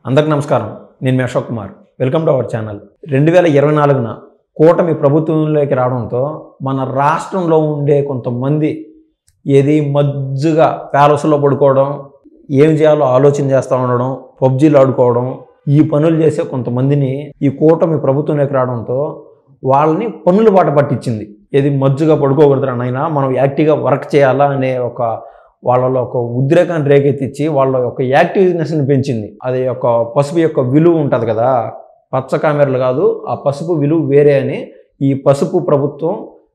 అందరికీ నమస్కారం. నేను మీ Ashok Kumar. Welcome to our channel. 2024న కూటమి ప్రభుత్వంలోకి రావడంతో మన రాష్ట్రంలో ఉండే కొంతమంది మజ్జుగా ప్యాలెస్లో పడుకోవడం, ఏం చేయాలో ఆలోచన చేస్తూ ఉండడం, పబ్జీలు ఆడుకోవడం, ఈ పనులు చేసే కొంతమందిని ఈ కూటమి ప్రభుత్వంలోకి రావడంతో వాళ్ళని పనుల బాట పట్టించింది. మజ్జుగా పడుకోకూడదురా నాయనా, మనం యాక్టివ్గా వర్క్ చేయాలా అనే వాళ్ళలో ఒక ఉద్రేకాన్ని రేకెత్తించి వాళ్ళ యొక్క యాక్టివ్నెస్ని పెంచింది. అది యొక్క పసుపు యొక్క విలువ ఉంటుంది కదా, పచ్చ కామెరలు కాదు, ఆ పసుపు విలువ వేరే అని ఈ పసుపు ప్రభుత్వం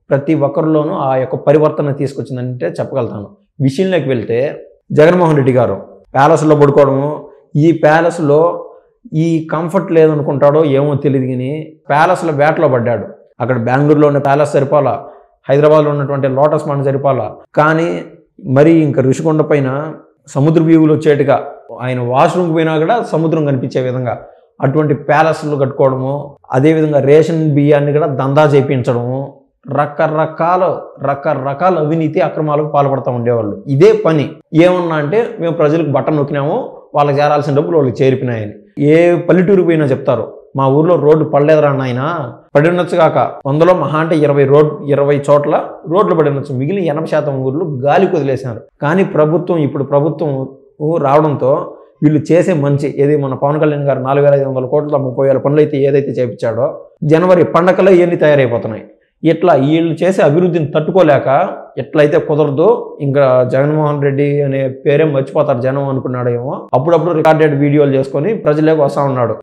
ప్రతి ఒక్కరిలోనూ ఆ యొక్క పరివర్తన తీసుకొచ్చిందంటే చెప్పగలుగుతాను. విషయంలోకి వెళ్తే జగన్మోహన్ రెడ్డి గారు ప్యాలెస్లో పడుకోవడము, ఈ ప్యాలెస్లో ఈ కంఫర్ట్ లేదనుకుంటాడో ఏమో తెలియదు కానీ ప్యాలెస్లో వేటలో పడ్డాడు. అక్కడ బెంగళూరులో ఉన్న ప్యాలెస్ సరిపోలా, హైదరాబాద్లో ఉన్నటువంటి లోటస్ పాండ్ సరిపోలా, కానీ మరి ఇంకా ఋషికొండ పైన సముద్ర వ్యూవులు వచ్చేట్టుగా ఆయన వాష్రూమ్కి పోయినా కూడా సముద్రం కనిపించే విధంగా అటువంటి ప్యాలెస్లు కట్టుకోవడము, అదేవిధంగా రేషన్ బియ్యాన్ని కూడా దందా చేయించడము, రకరకాల అవినీతి అక్రమాలకు పాల్పడుతూ ఉండేవాళ్ళు. ఇదే పని. ఏమన్నా అంటే మేము ప్రజలకు బట్టలు నొక్కినాము, వాళ్ళకి చేరాల్సిన డబ్బులు వాళ్ళకి చేరిపినాయని. ఏ పల్లెటూరుకు పోయినా చెప్తారు, మా ఊర్లో రోడ్డు పడలేదురా నాయన. పడి ఉండొచ్చు కాక 100లో మహా అంటే 20 చోట్ల రోడ్లు పడి ఉండొచ్చు, మిగిలిన 80% ఊర్లు గాలి వదిలేశారు. కానీ ఇప్పుడు ప్రభుత్వం రావడంతో వీళ్ళు చేసే మంచి మన పవన్ కళ్యాణ్ గారు 4,500 కోట్ల 30,000 పనులు అయితే ఏదైతే చేయించాడో జనవరి పండగలో ఇవన్నీ తయారైపోతున్నాయి. ఇట్లా వీళ్ళు చేసే అభివృద్ధిని తట్టుకోలేక ఎట్లయితే కుదరదు, ఇంకా జగన్మోహన్ రెడ్డి అనే పేరే మర్చిపోతారు జనం అనుకున్నాడేమో. అప్పుడప్పుడు రికార్డెడ్ వీడియోలు చేసుకొని ప్రజలకు వస్తా ఉన్నాడు,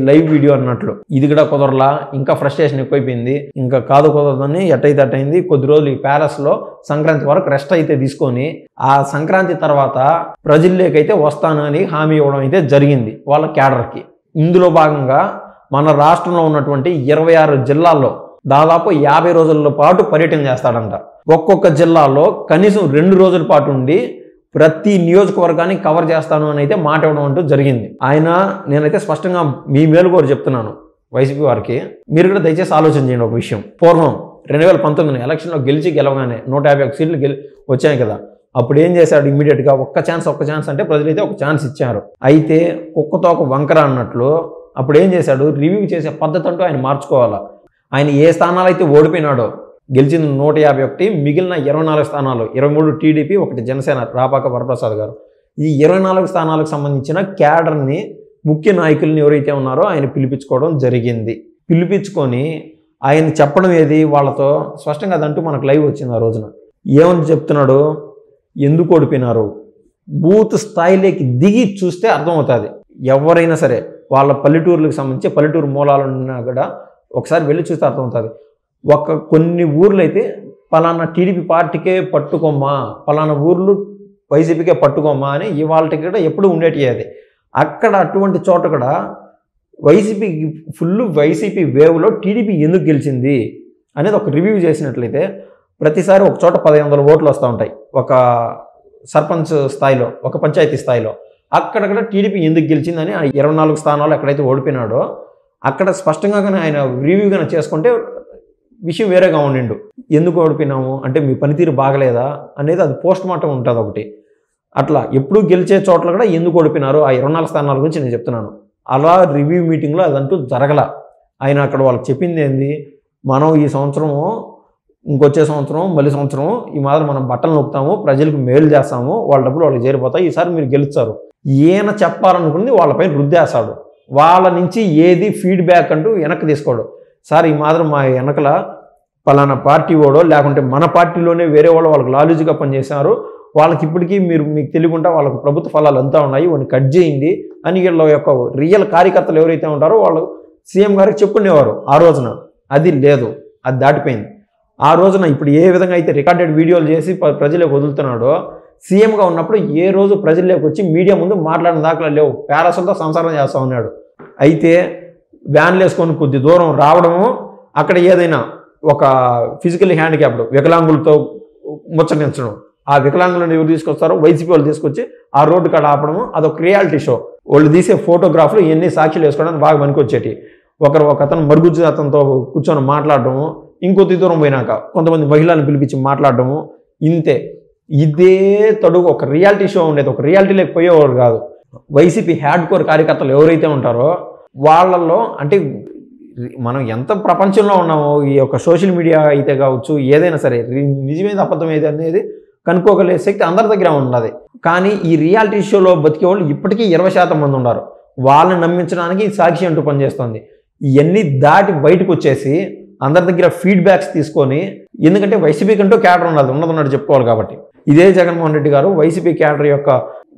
లైవ్ వీడియో అన్నట్లు. ఇది కూడా కుదరలా, ఇంకా ఫ్రస్ట్రేషన్ ఎక్కువైపోయింది. ఇంకా కుదరదని ఎట్టయితే అట్టయింది. కొద్ది రోజులు ఈ ప్యాలెస్లో సంక్రాంతి వరకు రెస్ట్ అయితే తీసుకొని ఆ సంక్రాంతి తర్వాత ప్రజల్లోకైతే వస్తాను అని హామీ ఇవ్వడం అయితే జరిగింది వాళ్ళ క్యాడర్కి. ఇందులో భాగంగా మన రాష్ట్రంలో ఉన్నటువంటి 26 జిల్లాల్లో దాదాపు 50 రోజుల పాటు పర్యటన చేస్తాడంట. ఒక్కొక్క జిల్లాలో కనీసం 2 రోజుల పాటు ఉండి ప్రతి నియోజకవర్గాన్ని కవర్ చేస్తాను అని అయితే మాట ఇవ్వడం అంటూ జరిగింది. నేనైతే స్పష్టంగా మీ మేలు కూడా చెప్తున్నాను వైసీపీ వారికి, మీరు కూడా దయచేసి ఆలోచన చేయండి ఒక విషయం. పూర్వం 2019 ఎలక్షన్లో గెలవగానే 151 సీట్లు వచ్చాయి కదా, అప్పుడు ఏం చేశాడు? ఇమ్మీడియట్గా ఒక్క ఛాన్స్ అంటే ప్రజలైతే ఒక ఛాన్స్ ఇచ్చారు. అయితే కుక్కతో ఒక వంకర అన్నట్లు అప్పుడు ఏం చేశాడు? రివ్యూ చేసే పద్ధతి అంటూ ఆయన మార్చుకోవాలా. ఆయన ఏ స్థానాలు అయితే ఓడిపోయినాడో, గెలిచింది 151, మిగిలిన 24 స్థానాలు, 23 టీడీపీ, 1 జనసేన రాపాక వరప్రసాద్ గారు, ఈ 24 స్థానాలకు సంబంధించిన క్యాడర్ని, ముఖ్య నాయకుల్ని ఎవరైతే ఉన్నారో ఆయన పిలిపించుకోవడం జరిగింది. పిలిపించుకొని ఆయన చెప్పడం వాళ్ళతో స్పష్టంగా అదంటూ మనకు లైవ్ వచ్చింది. ఆ రోజున ఏమని చెప్తున్నాడు? ఎందుకు ఓడిపోయినారు? బూత్ స్థాయిలోకి దిగి చూస్తే అర్థమవుతుంది. ఎవరైనా సరే వాళ్ళ పల్లెటూరులకు సంబంధించి పల్లెటూరు మూలాలున్నా కూడా ఒకసారి వెళ్ళి చూస్తే అర్థమవుతుంది. కొన్ని ఊర్లు అయితే పలానా టీడీపీ పార్టీకే పట్టుకోమ్మా, పలానా ఊర్లు వైసీపీకే పట్టుకోమ్మా అని ఇవాళకి కూడా ఎప్పుడు ఉండేటి. అక్కడ అటువంటి చోట కూడా వైసీపీ వేవ్లో టీడీపీ ఎందుకు గెలిచింది అనేది ఒక రివ్యూ చేసినట్లయితే ప్రతిసారి ఒక చోట 1,500 ఓట్లు వస్తూ ఉంటాయి. ఒక సర్పంచ్ స్థాయిలో, ఒక పంచాయతీ స్థాయిలో అక్కడక్కడ టీడీపీ ఎందుకు గెలిచిందని ఆ 24 స్థానాలు ఎక్కడైతే ఓడిపోయినాడో అక్కడ స్పష్టంగా కానీ ఆయన రివ్యూ కానీ చేసుకుంటే విషయం వేరేగా ఉండిండు. ఎందుకు ఓడిపోయినాము అంటే మీ పనితీరు బాగలేదా అనేది అది పోస్ట్ మార్టం ఉంటుంది ఒకటి. అట్లా ఎప్పుడు గెలిచే చోట్ల కూడా ఎందుకు ఓడిపోయినారు ఆ 24 స్థానాల గురించి నేను చెప్తున్నాను. అలా రివ్యూ మీటింగ్లో అదంటూ జరగల. ఆయన అక్కడ వాళ్ళకి చెప్పింది మనం ఈ సంవత్సరం, ఇంకొచ్చే సంవత్సరం, మళ్ళీ సంవత్సరం ఈ మాదిరి మనం బట్టలు నొక్కుతాము, ప్రజలకు మేలు చేస్తాము, వాళ్ళ డబ్బులు వాళ్ళకి చేరిపోతాయి, ఈసారి మీరు గెలుస్తారు. ఈయన చెప్పాలనుకున్నది వాళ్ళపైన రుద్దేస్తాడు. వాళ్ళ నుంచి ఫీడ్బ్యాక్ అంటూ వెనక్కి తీసుకోడు. సార్ ఈ మాత్రం మా వెనకల పలానా పార్టీ వాడో లేకుంటే మన పార్టీలోనే వేరే వాళ్ళు వాళ్ళకి లాలూజీగా పనిచేశారు, వాళ్ళకి ఇప్పటికీ మీకు తెలియకుండా వాళ్ళకు ప్రభుత్వ ఫలాలు అంతా ఉన్నాయి, వాడిని కట్ చేయండి అని వీళ్ళ యొక్క రియల్ కార్యకర్తలు ఎవరైతే ఉంటారో వాళ్ళు సీఎం గారికి చెప్పుకునేవారు. ఆ రోజున అది లేదు, అది దాటిపోయింది. ఆ రోజున ఇప్పుడు ఏ విధంగా అయితే రికార్డెడ్ వీడియోలు చేసి ప్రజలకు వదులుతున్నాడో, సీఎంగా ఉన్నప్పుడు ఏ రోజు ప్రజల్లోకి వచ్చి మీడియా ముందు మాట్లాడిన దాఖలా లేవు. ప్యాలెస్లతో సంసారం చేస్తూ ఉన్నాడు. అయితే వ్యాన్లు వేసుకొని కొద్ది దూరం రావడము, అక్కడ ఏదైనా ఒక ఫిజికల్ హ్యాండిక్యాప్డ్ వికలాంగులతో ముచ్చటించడం, ఆ వికలాంగులను ఎవరు తీసుకొస్తారో వైసీపీ వాళ్ళు తీసుకొచ్చి ఆ రోడ్డు కాడ ఆపడము, అదొక రియాలిటీ షో. వాళ్ళు తీసే ఫోటోగ్రాఫ్లు ఎన్ని సాక్షులు వేసుకోవడానికి బాగా పనికొచ్చేటి. ఒక అతను మరుగుజ్జు అతనితో కూర్చొని మాట్లాడటము, ఇంకొద్ది దూరం పోయినాక కొంతమంది మహిళలను పిలిపించి మాట్లాడటము, ఇంతే. ఇదే తడుగు ఒక రియాలిటీ షో ఉండేది. ఒక రియాలిటీలోకి పోయేవాడు కాదు. వైసీపీ హ్యాడ్ కోర్ కార్యకర్తలు ఎవరైతే ఉంటారో వాళ్ళల్లో అంటే మనం ఎంత ప్రపంచంలో ఉన్నామో ఈ యొక్క సోషల్ మీడియా అయితే కావచ్చు ఏదైనా సరే నిజమేది అబద్ధం ఏది అనేది కనుక్కోగలిగే శక్తి అందరి దగ్గర ఉన్నది. కానీ ఈ రియాలిటీ షోలో బతికే వాళ్ళు ఇప్పటికీ 20% మంది ఉన్నారు. వాళ్ళని నమ్మించడానికి సాక్షి అంటూ పనిచేస్తుంది. ఇవన్నీ దాటి బయటకు వచ్చేసి అందరి దగ్గర ఫీడ్బ్యాక్స్ తీసుకొని, ఎందుకంటే వైసీపీ కంటూ క్యాడర్ ఉన్నది చెప్పుకోవాలి కాబట్టి, ఇదే జగన్మోహన్ రెడ్డి గారు వైసీపీ క్యాడర్ యొక్క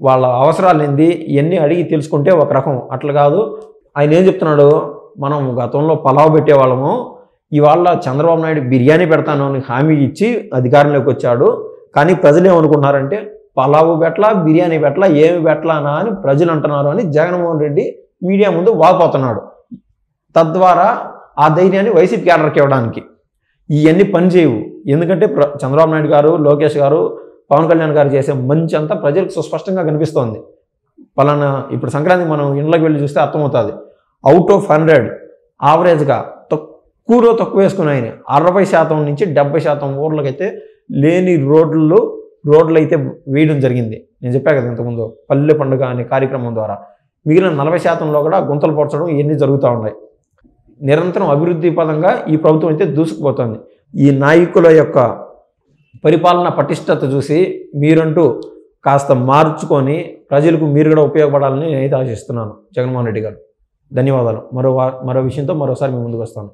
వాళ్ళ అవసరాలు ఏంది ఇవన్నీ అడిగి తెలుసుకుంటే ఒక రకం. అట్లా కాదు. ఆయన ఏం చెప్తున్నాడు, మనం గతంలో పలావ్ పెట్టేవాళ్ళము, ఇవాళ చంద్రబాబు నాయుడు బిర్యానీ పెడతాను అని హామీ ఇచ్చి అధికారంలోకి వచ్చాడు. కానీ ప్రజలు ఏమనుకున్నారంటే పలావు పెట్టలా, బిర్యానీ పెట్టలా, ఏమి పెట్టలానా అని ప్రజలు అంటున్నారు అని జగన్మోహన్ రెడ్డి మీడియా ముందు వాపోతున్నాడు. తద్వారా ఆ ధైర్యాన్ని వైసీపీ క్యాడర్కి ఇవ్వడానికి ఇవన్నీ పనిచేయవు. ఎందుకంటే చంద్రబాబు నాయుడు గారు, లోకేష్ గారు, పవన్ కళ్యాణ్ గారు చేసే మంచి అంతా ప్రజలకు సుస్పష్టంగా కనిపిస్తోంది. పలానా ఇప్పుడు సంక్రాంతికి మనం ఇండ్లకు వెళ్ళి చూస్తే అర్థమవుతుంది. అవుట్ ఆఫ్ 100 యావరేజ్గా తక్కువ వేసుకుని ఆయన 60% నుంచి 70% ఊర్లకైతే లేని రోడ్లు అయితే వేయడం జరిగింది. నేను చెప్పా కదా ఇంతకుముందు పల్లె పండుగ అనే కార్యక్రమం ద్వారా. మిగిలిన 40%లో కూడా గుంతలు పొడ్చడం ఇవన్నీ జరుగుతూ ఉన్నాయి. నిరంతరం అభివృద్ధి పదంగా ఈ ప్రభుత్వం అయితే దూసుకుపోతుంది. ఈ నాయకుల యొక్క పరిపాలన పటిష్టత చూసి మీరంటూ కాస్త మార్చుకొని ప్రజలకు మీరు కూడా ఉపయోగపడాలని నేనైతే ఆశిస్తున్నాను. జగన్మోహన్ రెడ్డి గారు ధన్యవాదాలు. మరో విషయంతో మరోసారి మీ ముందుకు వస్తాను.